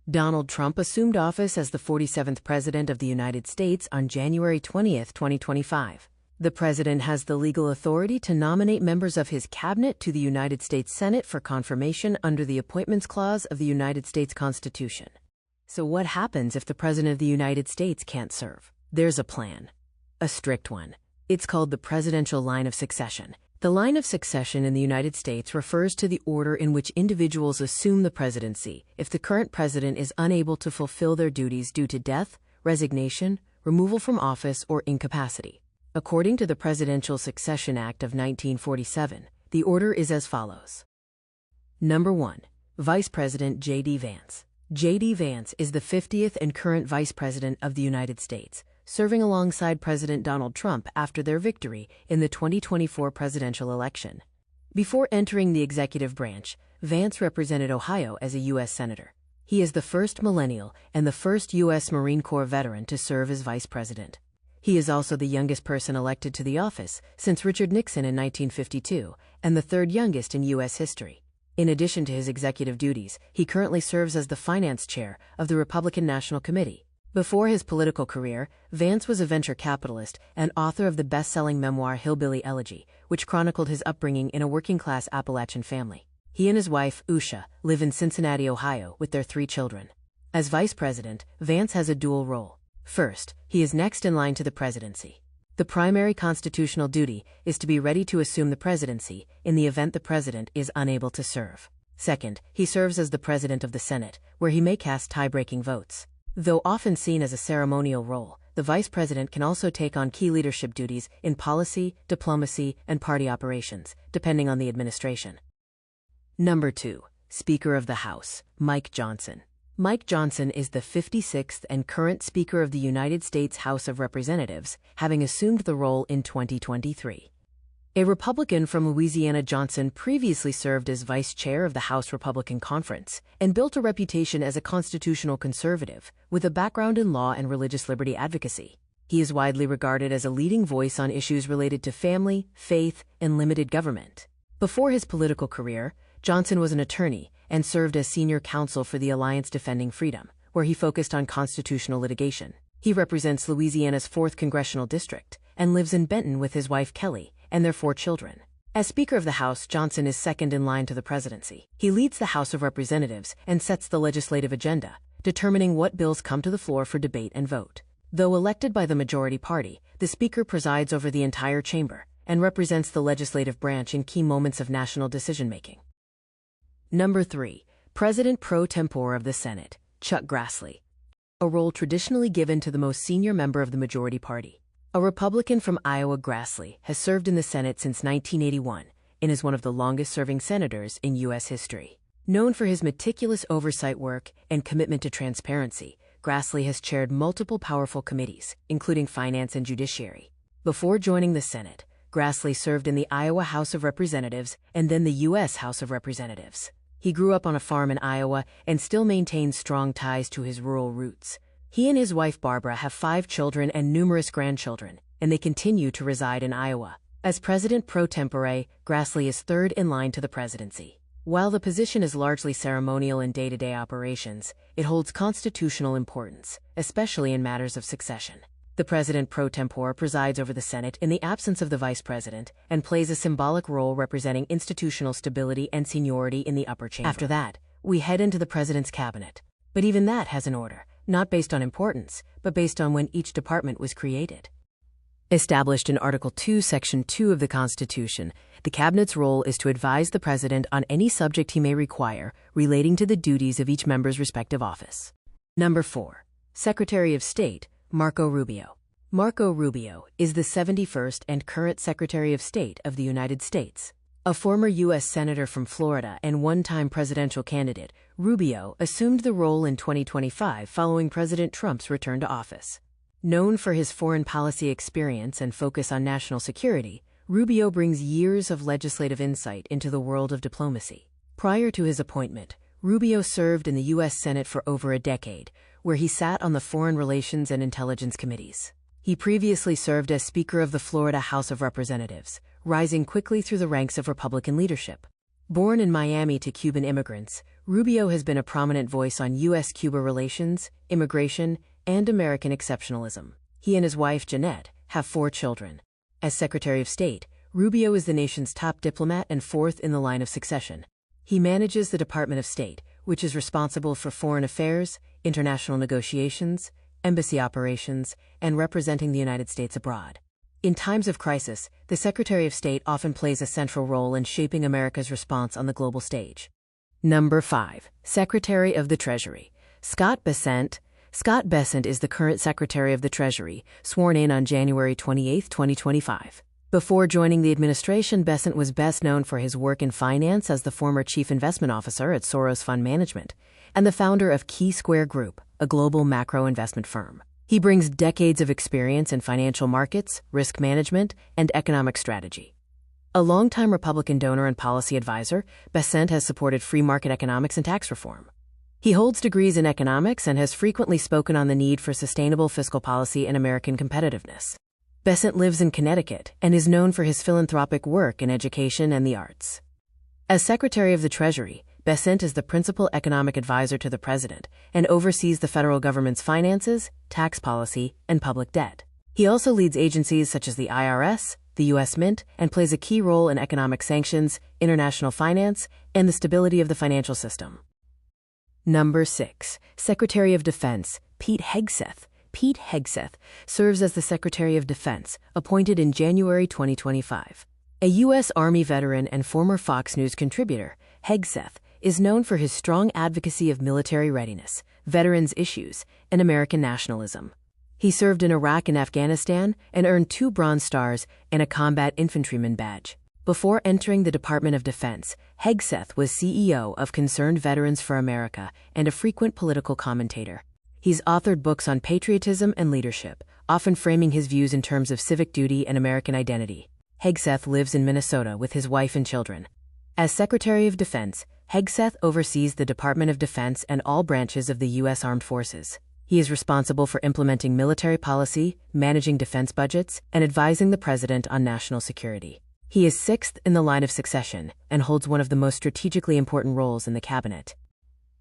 Donald Trump assumed office as the 47th President of the United States on January 20, 2025. The President has the legal authority to nominate members of his cabinet to the United States Senate for confirmation under the Appointments Clause of the United States Constitution. So what happens if the President of the United States can't serve? There's a plan. A strict one. It's called the presidential line of succession. The line of succession in the United States refers to the order in which individuals assume the presidency if the current president is unable to fulfill their duties due to death, resignation, removal from office, or incapacity. According to the Presidential Succession Act of 1947, the order is as follows. Number 1. Vice President J.D. Vance. J.D. Vance is the 50th and current Vice President of the United States, serving alongside President Donald Trump after their victory in the 2024 presidential election. Before entering the executive branch, Vance represented Ohio as a U.S. Senator. He is the first millennial and the first U.S. Marine Corps veteran to serve as Vice President. He is also the youngest person elected to the office since Richard Nixon in 1952, and the third youngest in U.S. history. In addition to his executive duties, he currently serves as the finance chair of the Republican National Committee. Before his political career, Vance was a venture capitalist and author of the best-selling memoir Hillbilly Elegy, which chronicled his upbringing in a working-class Appalachian family. He and his wife, Usha, live in Cincinnati, Ohio, with their 3 children. As vice president, Vance has a dual role. First, he is next in line to the presidency. The primary constitutional duty is to be ready to assume the presidency in the event the president is unable to serve. Second, he serves as the president of the Senate, where he may cast tie-breaking votes. Though often seen as a ceremonial role, the vice president can also take on key leadership duties in policy, diplomacy, and party operations, depending on the administration. Number 2. Speaker of the House, Mike Johnson. Mike Johnson is the 56th and current Speaker of the United States House of Representatives, having assumed the role in 2023. A Republican from Louisiana, Johnson previously served as vice chair of the House Republican Conference and built a reputation as a constitutional conservative with a background in law and religious liberty advocacy. He is widely regarded as a leading voice on issues related to family, faith, and limited government. Before his political career, Johnson was an attorney and served as senior counsel for the Alliance Defending Freedom, where he focused on constitutional litigation. He represents Louisiana's 4th Congressional District and lives in Benton with his wife Kelly and their 4 children. As Speaker of the House, Johnson is second in line to the presidency. He leads the House of Representatives and sets the legislative agenda, determining what bills come to the floor for debate and vote. Though elected by the majority party, the Speaker presides over the entire chamber and represents the legislative branch in key moments of national decision-making. Number 3. President pro tempore of the Senate, Chuck Grassley. A role traditionally given to the most senior member of the majority party. A Republican from Iowa, Grassley has served in the Senate since 1981 and is one of the longest-serving senators in U.S. history. Known for his meticulous oversight work and commitment to transparency, Grassley has chaired multiple powerful committees, including Finance and Judiciary. Before joining the Senate, Grassley served in the Iowa House of Representatives and then the U.S. House of Representatives. He grew up on a farm in Iowa and still maintains strong ties to his rural roots. He and his wife Barbara have 5 children and numerous grandchildren, and they continue to reside in Iowa. As president pro tempore, Grassley is third in line to the presidency. While the position is largely ceremonial in day-to-day operations, it holds constitutional importance, especially in matters of succession. The president pro tempore presides over the Senate in the absence of the vice president and plays a symbolic role representing institutional stability and seniority in the upper chamber. After that, we head into the president's cabinet. But even that has an order, not based on importance, but based on when each department was created. Established in Article 2, Section 2 of the Constitution, the cabinet's role is to advise the president on any subject he may require relating to the duties of each member's respective office. Number 4. Secretary of State, Marco Rubio. Marco Rubio is the 71st and current Secretary of State of the United States. A former U.S. Senator from Florida and one-time presidential candidate, Rubio assumed the role in 2025 following President Trump's return to office. Known for his foreign policy experience and focus on national security, Rubio brings years of legislative insight into the world of diplomacy. Prior to his appointment, Rubio served in the U.S. Senate for over a decade, where he sat on the Foreign Relations and Intelligence Committees. He previously served as Speaker of the Florida House of Representatives, rising quickly through the ranks of Republican leadership. Born in Miami to Cuban immigrants, Rubio has been a prominent voice on U.S.-Cuba relations, immigration, and American exceptionalism. He and his wife, Jeanette, have 4 children. As Secretary of State, Rubio is the nation's top diplomat and 4th in the line of succession. He manages the Department of State, which is responsible for foreign affairs, international negotiations, embassy operations, and representing the United States abroad. In times of crisis, the Secretary of State often plays a central role in shaping America's response on the global stage. Number 5. Secretary of the Treasury. Scott Bessent. Scott Bessent is the current Secretary of the Treasury, sworn in on January 28, 2025. Before joining the administration, Bessent was best known for his work in finance as the former chief investment officer at Soros Fund Management and the founder of Key Square Group, a global macro investment firm. He brings decades of experience in financial markets, risk management, and economic strategy. A longtime Republican donor and policy advisor, Bessent has supported free market economics and tax reform. He holds degrees in economics and has frequently spoken on the need for sustainable fiscal policy and American competitiveness. Bessent lives in Connecticut and is known for his philanthropic work in education and the arts. As Secretary of the Treasury, Bessent is the principal economic advisor to the President and oversees the federal government's finances, tax policy, and public debt. He also leads agencies such as the IRS, the U.S. Mint, and plays a key role in economic sanctions, international finance, and the stability of the financial system. Number 6. Secretary of Defense, Pete Hegseth. Pete Hegseth serves as the Secretary of Defense, appointed in January 2025. A U.S. Army veteran and former Fox News contributor, Hegseth is known for his strong advocacy of military readiness, veterans' issues, and American nationalism. He served in Iraq and Afghanistan and earned 2 Bronze Stars and a Combat Infantryman badge. Before entering the Department of Defense, Hegseth was CEO of Concerned Veterans for America and a frequent political commentator. He's authored books on patriotism and leadership, often framing his views in terms of civic duty and American identity. Hegseth lives in Minnesota with his wife and children. As Secretary of Defense, Hegseth oversees the Department of Defense and all branches of the U.S. Armed Forces. He is responsible for implementing military policy, managing defense budgets, and advising the President on national security. He is 6th in the line of succession and holds one of the most strategically important roles in the cabinet.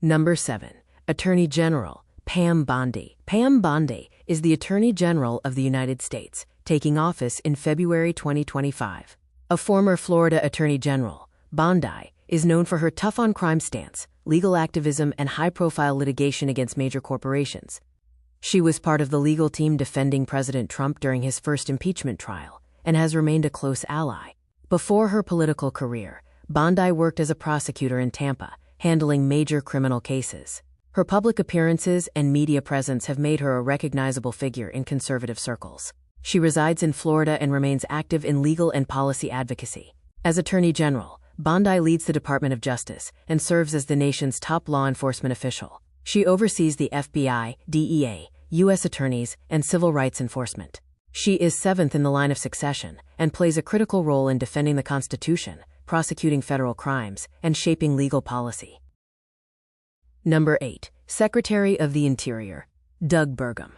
Number 7. Attorney General, Pam Bondi. Pam Bondi is the Attorney General of the United States, taking office in February 2025. A former Florida Attorney General, Bondi is known for her tough-on-crime stance, legal activism, and high-profile litigation against major corporations. She was part of the legal team defending President Trump during his first impeachment trial and has remained a close ally. Before her political career, Bondi worked as a prosecutor in Tampa, handling major criminal cases. Her public appearances and media presence have made her a recognizable figure in conservative circles. She resides in Florida and remains active in legal and policy advocacy. As Attorney General, Bondi leads the Department of Justice and serves as the nation's top law enforcement official. She oversees the FBI, DEA, U.S. attorneys, and civil rights enforcement. She is 7th in the line of succession and plays a critical role in defending the Constitution, prosecuting federal crimes, and shaping legal policy. Number 8. Secretary of the Interior, Doug Burgum.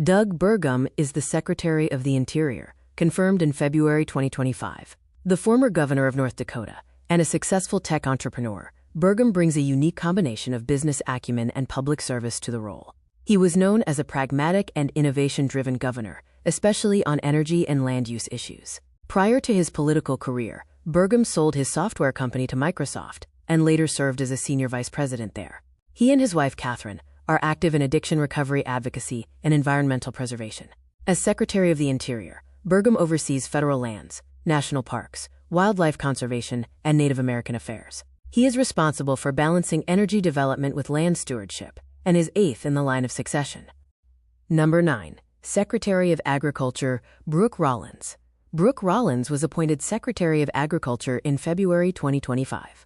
Doug Burgum is the Secretary of the Interior, confirmed in February 2025. The former governor of North Dakota and a successful tech entrepreneur, Burgum brings a unique combination of business acumen and public service to the role. He was known as a pragmatic and innovation-driven governor, especially on energy and land use issues. Prior to his political career, Burgum sold his software company to Microsoft and later served as a senior vice president there. He and his wife, Catherine, are active in addiction recovery advocacy and environmental preservation. As Secretary of the Interior, Burgum oversees federal lands, national parks, wildlife conservation, and Native American affairs. He is responsible for balancing energy development with land stewardship and is 8th in the line of succession. Number 9. Secretary of Agriculture, Brooke Rollins. Brooke Rollins was appointed Secretary of Agriculture in February 2025.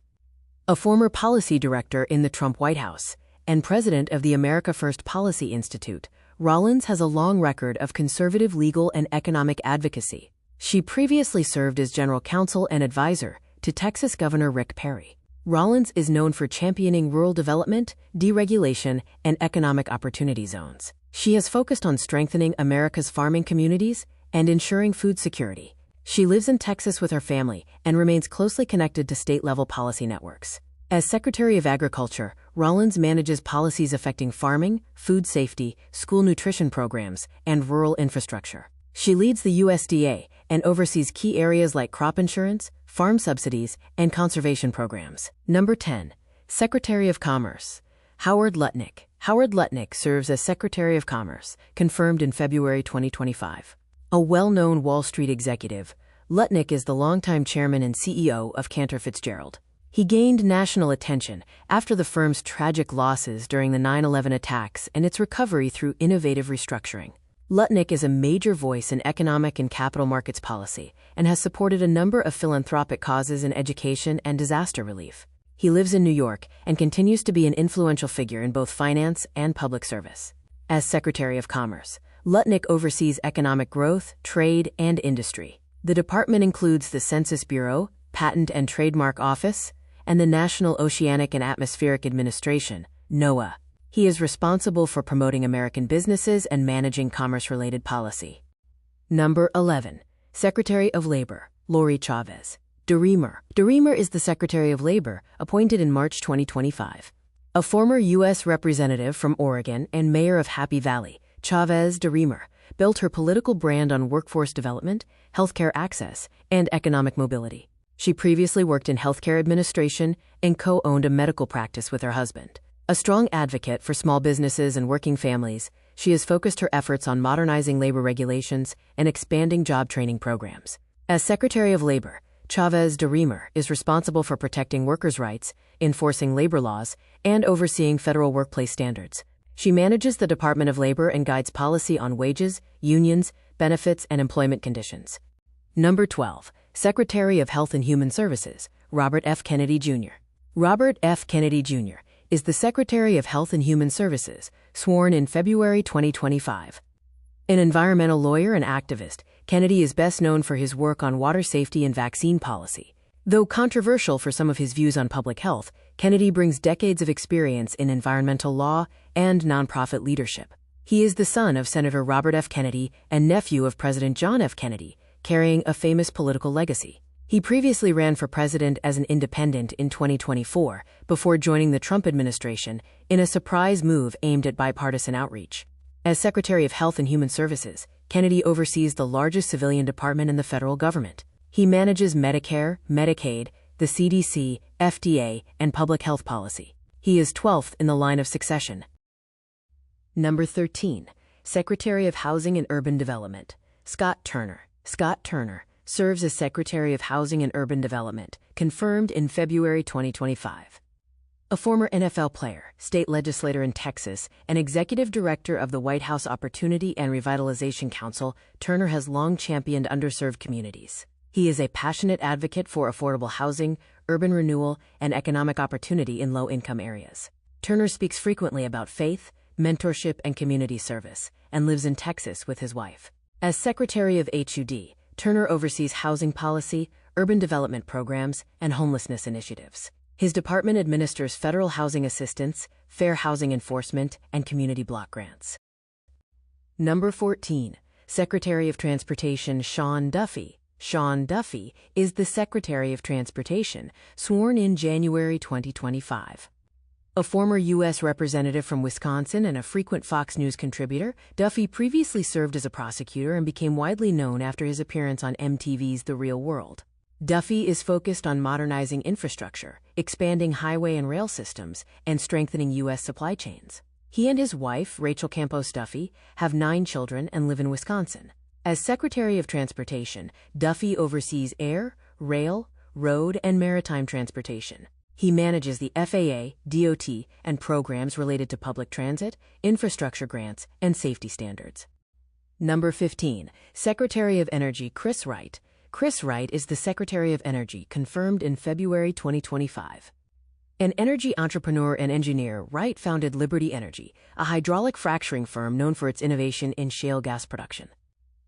A former policy director in the Trump White House and president of the America First Policy Institute, Rollins has a long record of conservative legal and economic advocacy. She previously served as general counsel and advisor to Texas Governor Rick Perry. Rollins is known for championing rural development, deregulation, and economic opportunity zones. She has focused on strengthening America's farming communities and ensuring food security. She lives in Texas with her family and remains closely connected to state-level policy networks. As Secretary of Agriculture, Rollins manages policies affecting farming, food safety, school nutrition programs, and rural infrastructure. She leads the USDA and oversees key areas like crop insurance, farm subsidies, and conservation programs. Number 10. Secretary of Commerce. Howard Lutnick. Howard Lutnick serves as Secretary of Commerce, confirmed in February 2025. A well-known Wall Street executive, Lutnick is the longtime chairman and CEO of Cantor Fitzgerald. He gained national attention after the firm's tragic losses during the 9/11 attacks and its recovery through innovative restructuring. Lutnick is a major voice in economic and capital markets policy and has supported a number of philanthropic causes in education and disaster relief. He lives in New York and continues to be an influential figure in both finance and public service. As Secretary of Commerce, Lutnick oversees economic growth, trade, and industry. The department includes the Census Bureau, Patent and Trademark Office, and the National Oceanic and Atmospheric Administration, NOAA. He is responsible for promoting American businesses and managing commerce-related policy. Number 11. Secretary of Labor, Lori Chavez. DeRemer is the Secretary of Labor, appointed in March 2025. A former U.S. representative from Oregon and mayor of Happy Valley, Chavez DeRemer built her political brand on workforce development, healthcare access, and economic mobility. She previously worked in healthcare administration and co-owned a medical practice with her husband. A strong advocate for small businesses and working families, she has focused her efforts on modernizing labor regulations and expanding job training programs. As Secretary of Labor, Chavez DeRemer is responsible for protecting workers' rights, enforcing labor laws, and overseeing federal workplace standards. She manages the Department of Labor and guides policy on wages, unions, benefits, and employment conditions. Number 12. Secretary of Health and Human Services, Robert F. Kennedy Jr. Robert F. Kennedy Jr. is the Secretary of Health and Human Services, sworn in February 2025. An environmental lawyer and activist, Kennedy is best known for his work on water safety and vaccine policy. Though controversial for some of his views on public health, Kennedy brings decades of experience in environmental law and nonprofit leadership. He is the son of Senator Robert F. Kennedy and nephew of President John F. Kennedy, carrying a famous political legacy. He previously ran for president as an independent in 2024 before joining the Trump administration in a surprise move aimed at bipartisan outreach. As Secretary of Health and Human Services, Kennedy oversees the largest civilian department in the federal government. He manages Medicare, Medicaid, the CDC, FDA, and public health policy. He is 12th in the line of succession. Number 13. Secretary of Housing and Urban Development, Scott Turner. Scott Turner serves as Secretary of Housing and Urban Development, confirmed in February 2025. A former NFL player, state legislator in Texas, and executive director of the White House Opportunity and Revitalization Council, Turner has long championed underserved communities. He is a passionate advocate for affordable housing, urban renewal, and economic opportunity in low-income areas. Turner speaks frequently about faith, mentorship, and community service, and lives in Texas with his wife. As Secretary of HUD, Turner oversees housing policy, urban development programs, and homelessness initiatives. His department administers federal housing assistance, fair housing enforcement, and community block grants. Number 14. Secretary of Transportation Sean Duffy. Sean Duffy is the Secretary of Transportation, sworn in January 2025. A former U.S. representative from Wisconsin and a frequent Fox News contributor, Duffy previously served as a prosecutor and became widely known after his appearance on MTV's The Real World. Duffy is focused on modernizing infrastructure, expanding highway and rail systems, and strengthening U.S. supply chains. He and his wife, Rachel Campos Duffy, have 9 children and live in Wisconsin. As Secretary of Transportation, Duffy oversees air, rail, road, and maritime transportation. He manages the FAA, DOT, and programs related to public transit, infrastructure grants, and safety standards. Number 15. Secretary of Energy Chris Wright. Chris Wright is the Secretary of Energy, confirmed in February 2025. An energy entrepreneur and engineer, Wright founded Liberty Energy, a hydraulic fracturing firm known for its innovation in shale gas production.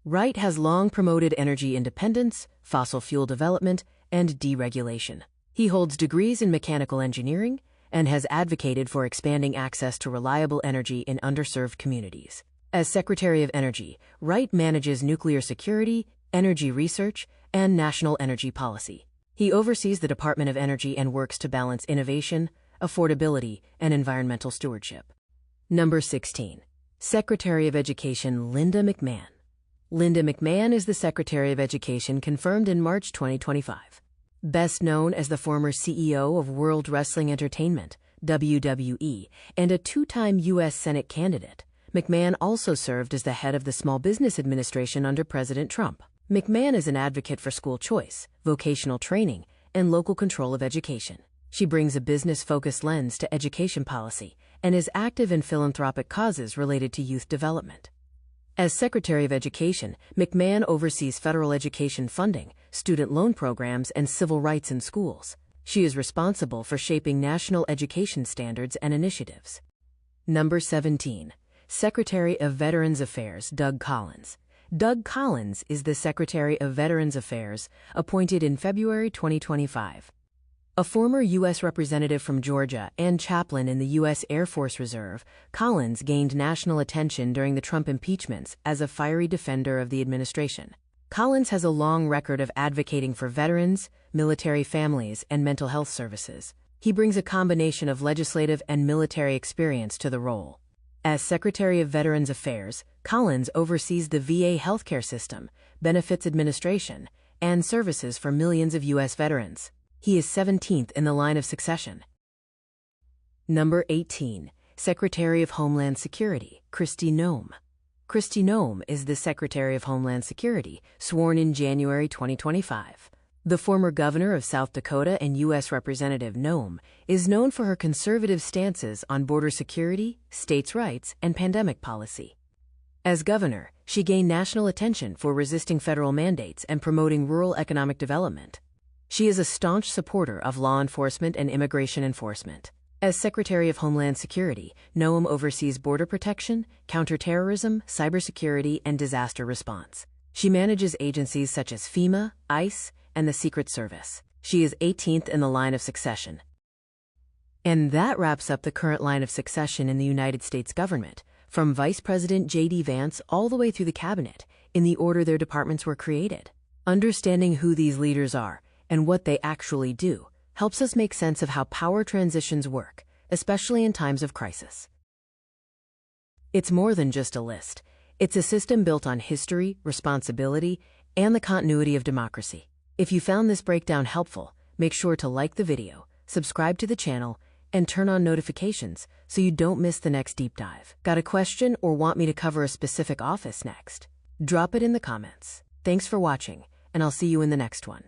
Wright has long promoted energy independence, fossil fuel development, and deregulation. He holds degrees in mechanical engineering and has advocated for expanding access to reliable energy in underserved communities. As Secretary of Energy, Wright manages nuclear security, energy research, and national energy policy. He oversees the Department of Energy and works to balance innovation, affordability, and environmental stewardship. Number 16. Secretary of Education Linda McMahon. Linda McMahon is the Secretary of Education confirmed in March 2025. Best known as the former CEO of World Wrestling Entertainment, WWE, and a two-time U.S. Senate candidate, McMahon also served as the head of the Small Business Administration under President Trump. McMahon is an advocate for school choice, vocational training, and local control of education. She brings a business-focused lens to education policy and is active in philanthropic causes related to youth development. As Secretary of Education, McMahon oversees federal education funding, student loan programs, and civil rights in schools. She is responsible for shaping national education standards and initiatives. Number 17. Secretary of Veterans Affairs Doug Collins. Doug Collins is the Secretary of Veterans Affairs, appointed in February 2025. A former U.S. representative from Georgia and chaplain in the U.S. Air Force Reserve, Collins gained national attention during the Trump impeachments as a fiery defender of the administration. Collins has a long record of advocating for veterans, military families, and mental health services. He brings a combination of legislative and military experience to the role. As Secretary of Veterans Affairs, Collins oversees the VA healthcare system, benefits administration, and services for millions of U.S. veterans. He is 17th in the line of succession. Number 18. Secretary of Homeland Security Kristi Noem. Kristi Noem is the Secretary of Homeland Security, sworn in January 2025. The former governor of South Dakota and U.S. Representative Noem is known for her conservative stances on border security, states' rights, and pandemic policy. As governor, she gained national attention for resisting federal mandates and promoting rural economic development. She is a staunch supporter of law enforcement and immigration enforcement. As Secretary of Homeland Security, Noem oversees border protection, counterterrorism, cybersecurity, and disaster response. She manages agencies such as FEMA, ICE, and the Secret Service. She is 18th in the line of succession. And that wraps up the current line of succession in the United States government, from Vice President J.D. Vance all the way through the cabinet, in the order their departments were created. Understanding who these leaders are and what they actually do helps us make sense of how power transitions work, especially in times of crisis. It's more than just a list. It's a system built on history, responsibility, and the continuity of democracy. If you found this breakdown helpful, make sure to like the video, subscribe to the channel, and turn on notifications so you don't miss the next deep dive. Got a question or want me to cover a specific office next? Drop it in the comments. Thanks for watching, and I'll see you in the next one.